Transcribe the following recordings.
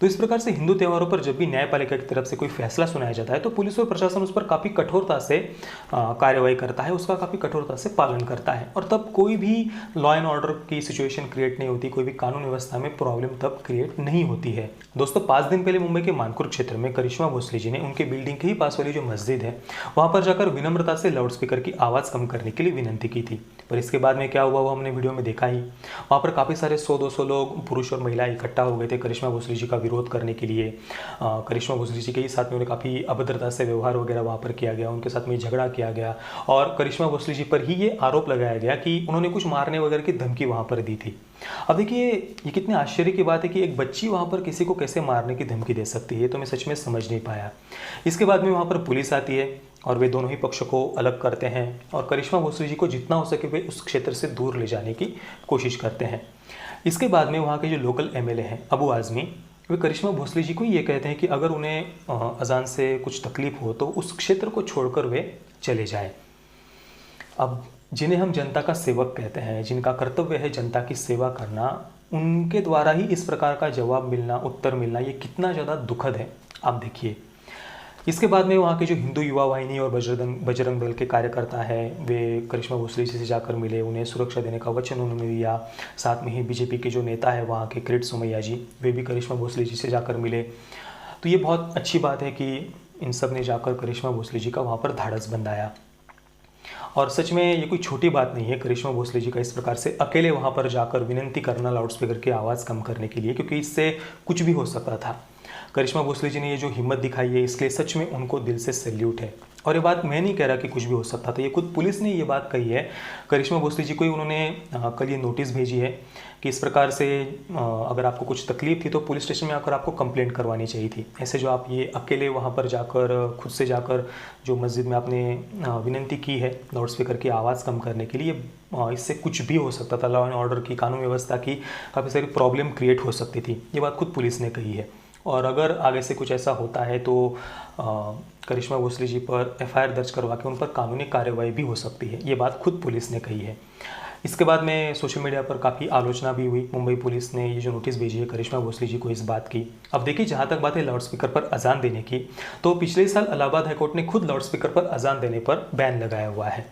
तो इस प्रकार से हिंदू त्योहारों पर जब भी न्यायपालिका की तरफ से कोई फैसला सुनाया जाता है तो पुलिस और प्रशासन उस पर काफ़ी कठोरता से कार्रवाई करता है, उसका काफ़ी कठोरता से पालन करता है, और तब कोई भी लॉ एंड ऑर्डर की सिचुएशन क्रिएट नहीं होती, कोई भी कानून व्यवस्था में प्रॉब्लम तब क्रिएट नहीं होती है। दोस्तों, 5 दिन पहले मुंबई के मानकुर क्षेत्र में करिश्मा भोसले जी ने उनके बिल्डिंग के ही पास वाली जो मस्जिद है वहां पर जाकर विनम्रता से लाउडस्पीकर की आवाज़ कम करने के लिए विनंती की थी। पर इसके बाद में क्या हुआ वो हमने वीडियो में देखा ही। वहाँ पर काफ़ी सारे 100-200 लोग, पुरुष और महिला, इकट्ठा हो गए थे करिश्मा भोसले जी का विरोध करने के लिए। करिश्मा भोसले जी के ही साथ में उन्हें काफ़ी अभद्रता से व्यवहार वगैरह वहाँ पर किया गया, उनके साथ में झगड़ा किया गया, और करिश्मा भोसले जी पर ही ये आरोप लगाया गया कि उन्होंने कुछ मारने वगैरह की धमकी वहाँ पर दी थी। अब देखिए, ये कितने आश्चर्य की बात है कि एक बच्ची वहाँ पर किसी को कैसे मारने की धमकी दे सकती है, तो मैं सच में समझ नहीं पाया। इसके बाद में वहाँ पर पुलिस आती है और वे दोनों ही पक्षों को अलग करते हैं और करिश्मा भोसले जी को जितना हो सके वे उस क्षेत्र से दूर ले जाने की कोशिश करते हैं। इसके बाद में वहाँ के जो लोकल एमएलए हैं अबू आज़मी, वे करिश्मा भोसले जी को ये कहते हैं कि अगर उन्हें अजान से कुछ तकलीफ हो तो उस क्षेत्र को छोड़कर वे चले जाएं। अब जिन्हें हम जनता का सेवक कहते हैं, जिनका कर्तव्य है जनता की सेवा करना, उनके द्वारा ही इस प्रकार का जवाब मिलना, उत्तर मिलना, ये कितना ज़्यादा दुखद है आप देखिए। इसके बाद में वहाँ के जो हिंदू युवा वाहिनी और बजरंग दल के कार्यकर्ता हैं, वे करिश्मा भोसले जी से जाकर मिले, उन्हें सुरक्षा देने का वचन उन्होंने दिया। साथ में ही बीजेपी के जो नेता है वहाँ के किरीट सोमैया जी, वे भी करिश्मा भोसले जी से जाकर मिले। तो ये बहुत अच्छी बात है कि इन सब ने जाकर करिश्मा भोसले जी का वहाँ पर ढाढ़स बंधाया। और सच में ये कोई छोटी बात नहीं है करिश्मा भोसले जी का इस प्रकार से अकेले वहाँ पर जाकर विनंती करना लाउडस्पीकर की आवाज़ कम करने के लिए, क्योंकि इससे कुछ भी हो सकता था। करिश्मा भोसले जी ने ये जो हिम्मत दिखाई है इसके लिए सच में उनको दिल से सैल्यूट है। और ये बात मैं नहीं कह रहा कि कुछ भी हो सकता था, ये खुद पुलिस ने ये बात कही है। करिश्मा भोसले जी को ही उन्होंने कल ये नोटिस भेजी है कि इस प्रकार से अगर आपको कुछ तकलीफ थी तो पुलिस स्टेशन में आकर आपको कंप्लेंट करवानी चाहिए थी। ऐसे जो आप ये अकेले वहाँ पर जाकर, खुद से जाकर जो मस्जिद में आपने विनंती की है लाउडस्पीकर की आवाज़ कम करने के लिए, इससे कुछ भी हो सकता था, लॉ एंड ऑर्डर की, कानून व्यवस्था की काफ़ी सारी प्रॉब्लम क्रिएट हो सकती थी। ये बात खुद पुलिस ने कही है। और अगर आगे से कुछ ऐसा होता है तो करिश्मा भोसले जी पर एफआईआर दर्ज करवा के उन पर कानूनी कार्रवाई भी हो सकती है, ये बात खुद पुलिस ने कही है। इसके बाद में सोशल मीडिया पर काफ़ी आलोचना भी हुई। मुंबई पुलिस ने ये जो नोटिस भेजी है करिश्मा भोसले जी को इस बात की। अब देखिए, जहाँ तक बात है लाउडस्पीकर पर अजान देने की, तो पिछले साल इलाहाबाद हाईकोर्ट ने खुद लाउडस्पीकर पर अजान देने पर बैन लगाया हुआ है।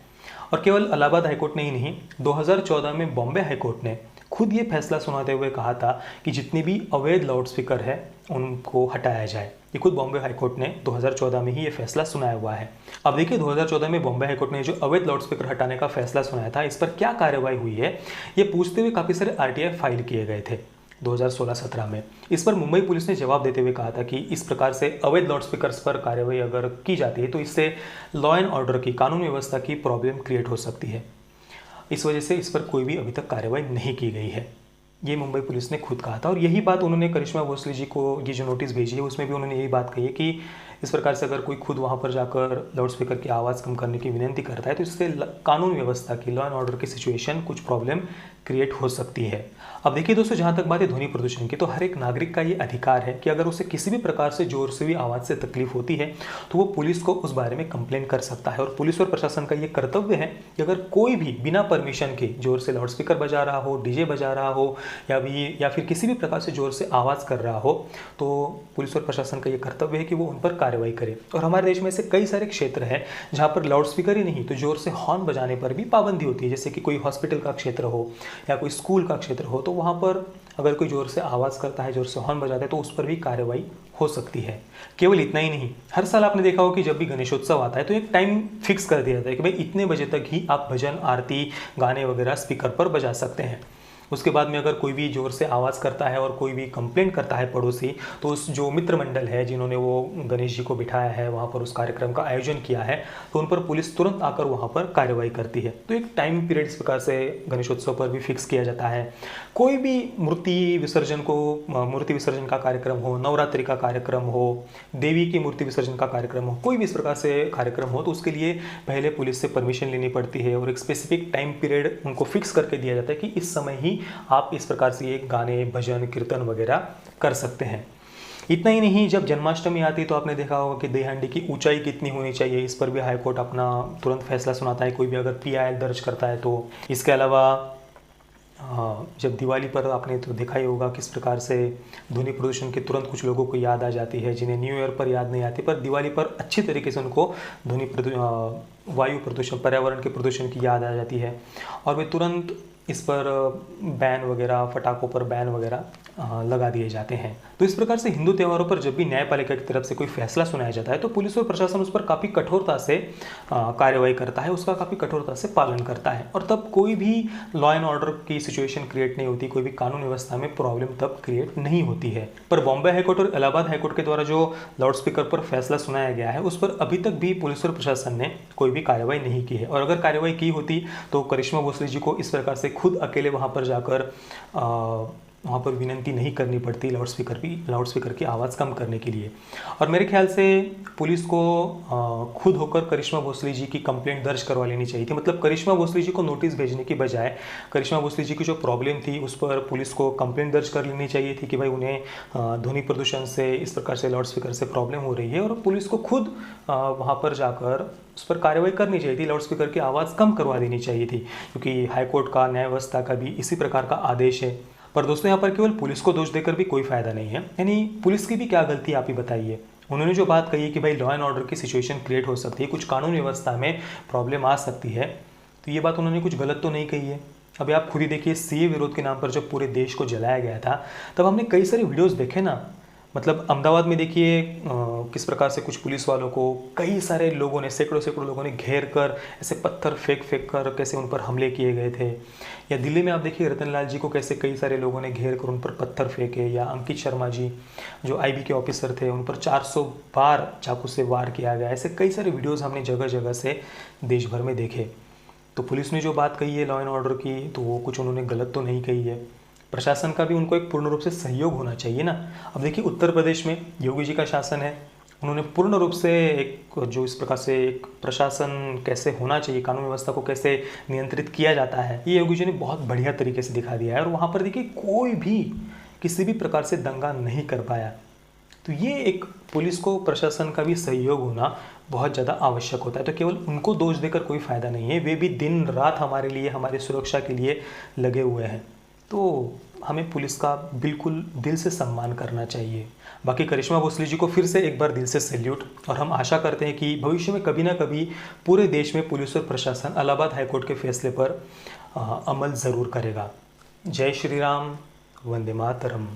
और केवल इलाहाबाद हाईकोर्ट ने ही नहीं, 2014 में बॉम्बे हाईकोर्ट ने खुद ये फैसला सुनाते हुए कहा था कि जितनी भी अवैध लाउडस्पीकर है उनको हटाया जाए। ये खुद बॉम्बे हाईकोर्ट ने 2014 में ही ये फैसला सुनाया हुआ है। अब देखिए, 2014 में बॉम्बे हाईकोर्ट ने जो अवैध लाउडस्पीकर हटाने का फैसला सुनाया था, इस पर क्या कार्रवाई हुई है ये पूछते हुए काफ़ी सारे आरटीआई फाइल किए गए थे 2016-17 में। इस पर मुंबई पुलिस ने जवाब देते हुए कहा था कि इस प्रकार से अवैध लाउडस्पीकर्स पर कार्रवाई अगर की जाती है तो इससे लॉ एंड ऑर्डर की, कानून व्यवस्था की प्रॉब्लम क्रिएट हो सकती है। इस वजह से इस पर कोई भी अभी तक कार्रवाई नहीं की गई है, ये मुंबई पुलिस ने खुद कहा था। और यही बात उन्होंने करिश्मा भोसले जी को ये जो नोटिस भेजी है उसमें भी उन्होंने यही बात कही है कि इस प्रकार से अगर कोई खुद वहाँ पर जाकर लाउडस्पीकर की आवाज़ कम करने की विनंती करता है तो इससे कानून व्यवस्था की, लॉ एंड ऑर्डर की सिचुएशन, कुछ प्रॉब्लम क्रिएट हो सकती है। अब देखिए दोस्तों, जहाँ तक बात है ध्वनि प्रदूषण की, तो हर एक नागरिक का ये अधिकार है कि अगर उसे किसी भी प्रकार से जोर से भी आवाज़ से तकलीफ होती है तो वो पुलिस को उस बारे में कंप्लेन कर सकता है। और पुलिस और प्रशासन का ये कर्तव्य है कि अगर कोई भी बिना परमिशन के जोर से लाउडस्पीकर बजा रहा हो, डीजे बजा रहा हो, या फिर किसी भी प्रकार से जोर से आवाज़ कर रहा हो, तो पुलिस और प्रशासन का ये कर्तव्य है कि वो उन पर कार्रवाई करे। और हमारे देश में ऐसे कई सारे क्षेत्र हैं जहाँ पर लाउडस्पीकर ही नहीं तो जोर से हॉर्न बजाने पर भी पाबंदी होती है। जैसे कि कोई हॉस्पिटल का क्षेत्र हो या कोई स्कूल का क्षेत्र हो, तो वहाँ पर अगर कोई जोर से आवाज़ करता है, जोर से हॉर्न बजाता है, तो उस पर भी कार्रवाई हो सकती है। केवल इतना ही नहीं, हर साल आपने देखा हो कि जब भी गणेशोत्सव आता है तो एक टाइम फिक्स कर दिया जाता है कि भाई इतने बजे तक ही आप भजन, आरती, गाने वगैरह स्पीकर पर बजा सकते हैं। उसके बाद में अगर कोई भी ज़ोर से आवाज़ करता है और कोई भी कंप्लेंट करता है पड़ोसी, तो उस जो मित्र मंडल है जिन्होंने वो गणेश जी को बिठाया है, वहाँ पर उस कार्यक्रम का आयोजन किया है, तो उन पर पुलिस तुरंत आकर वहाँ पर कार्रवाई करती है। तो एक टाइम पीरियड इस प्रकार से गणेशोत्सव पर भी फिक्स किया जाता है। कोई भी मूर्ति विसर्जन का कार्यक्रम हो, नवरात्रि का कार्यक्रम हो, देवी की मूर्ति विसर्जन का कार्यक्रम हो, कोई भी इस प्रकार से कार्यक्रम हो, तो उसके लिए पहले पुलिस से परमिशन लेनी पड़ती है और एक स्पेसिफिक टाइम पीरियड उनको फिक्स करके दिया जाता है कि इस समय ही आप इस प्रकार से ये गाने, भजन, कीर्तन वगैरह कर सकते हैं। इतना ही नहीं, जब जन्माष्टमी आती है तो आपने देखा होगा कि दही हांडी की ऊंचाई कितनी होनी चाहिए, इस पर भी हाईकोर्ट अपना तुरंत फैसला सुनाता है कोई भी अगर PIL दर्ज करता है तो। इसके अलावा जब दिवाली पर आपने तो देखा ही होगा किस प्रकार से ध्वनि प्रदूषण की तुरंत कुछ लोगों को याद आ जाती है, जिन्हें न्यू ईयर पर याद नहीं आती, पर दिवाली पर अच्छी तरीके से उनको वायु प्रदूषण, पर्यावरण के प्रदूषण की याद आ जाती है और वे तुरंत इस पर बैन वगैरह, पटाखों पर बैन वगैरह लगा दिए जाते हैं। तो इस प्रकार से हिंदू त्योहारों पर जब भी न्यायपालिका की तरफ से कोई फैसला सुनाया जाता है तो पुलिस और प्रशासन उस पर काफ़ी कठोरता से कार्रवाई करता है, उसका काफ़ी कठोरता से पालन करता है और तब कोई भी लॉ एंड ऑर्डर की सिचुएशन क्रिएट नहीं होती, कोई भी कानून व्यवस्था में प्रॉब्लम तब क्रिएट नहीं होती है। पर बॉम्बे हाईकोर्ट और इलाहाबाद हाईकोर्ट के द्वारा जो लाउड स्पीकर पर फैसला सुनाया गया है उस पर अभी तक भी पुलिस और प्रशासन ने कोई भी कार्रवाई नहीं की है और अगर कार्रवाई की होती तो करिश्मा भोसले जी को इस प्रकार से खुद अकेले वहाँ पर जाकर वहाँ पर विनती नहीं करनी पड़ती लाउड स्पीकर की आवाज़ कम करने के लिए। और मेरे ख्याल से पुलिस को खुद होकर करिश्मा भोसले जी की कंप्लेंट दर्ज करवा लेनी चाहिए थी। मतलब करिश्मा भोसले जी को नोटिस भेजने की बजाय करिश्मा भोसले जी की जो प्रॉब्लम थी उस पर पुलिस को कंप्लेंट दर्ज कर लेनी चाहिए थी कि भाई उन्हें ध्वनि प्रदूषण से, इस प्रकार से लाउड स्पीकर से प्रॉब्लम हो रही है और पुलिस को खुद वहाँ पर जाकर उस पर कार्रवाई करनी चाहिए थी, लाउड स्पीकर की आवाज़ कम करवा देनी चाहिए थी, क्योंकि हाईकोर्ट का, न्याय व्यवस्था का भी इसी प्रकार का आदेश है। पर दोस्तों यहाँ पर केवल पुलिस को दोष देकर भी कोई फायदा नहीं है, यानी पुलिस की भी क्या गलती आप ही बताइए। उन्होंने जो बात कही है कि भाई लॉ एंड ऑर्डर की सिचुएशन क्रिएट हो सकती है, कुछ कानून व्यवस्था में प्रॉब्लम आ सकती है, तो ये बात उन्होंने कुछ गलत तो नहीं कही है। अभी आप खुद ही देखिए, सीए विरोध के नाम पर जब पूरे देश को जलाया गया था तब हमने कई सारे वीडियोज़ देखे ना। मतलब अहमदाबाद में देखिए किस प्रकार से कुछ पुलिस वालों को कई सारे लोगों ने, सैकड़ों लोगों ने घेर कर ऐसे पत्थर फेंक कर कैसे उन पर हमले किए गए थे। या दिल्ली में आप देखिए रतनलाल जी को कैसे कई सारे लोगों ने घेर कर उन पर पत्थर फेंके, या अंकित शर्मा जी जो आईबी के ऑफिसर थे उन पर 400 बार चाकू से वार किया गया। ऐसे कई सारे वीडियोज़ हमने जगह जगह से देश भर में देखे। तो पुलिस ने जो बात कही है लॉ एंड ऑर्डर की, तो वो कुछ उन्होंने गलत तो नहीं कही है। प्रशासन का भी उनको एक पूर्ण रूप से सहयोग होना चाहिए ना। अब देखिए उत्तर प्रदेश में योगी जी का शासन है, उन्होंने पूर्ण रूप से एक जो इस प्रकार से एक प्रशासन कैसे होना चाहिए, कानून व्यवस्था को कैसे नियंत्रित किया जाता है, ये योगी जी ने बहुत बढ़िया तरीके से दिखा दिया है और वहाँ पर देखिए कोई भी किसी भी प्रकार से दंगा नहीं कर पाया। तो ये एक पुलिस को, प्रशासन का भी सहयोग होना बहुत ज़्यादा आवश्यक होता है। तो केवल उनको दोष देकर कोई फ़ायदा नहीं है, वे भी दिन रात हमारे लिए, हमारी सुरक्षा के लिए लगे हुए हैं। तो हमें पुलिस का बिल्कुल दिल से सम्मान करना चाहिए। बाकी करिश्मा भोसले जी को फिर से एक बार दिल से सैल्यूट, और हम आशा करते हैं कि भविष्य में कभी ना कभी पूरे देश में पुलिस और प्रशासन इलाहाबाद हाईकोर्ट के फैसले पर अमल ज़रूर करेगा। जय श्री राम, वंदे मातरम।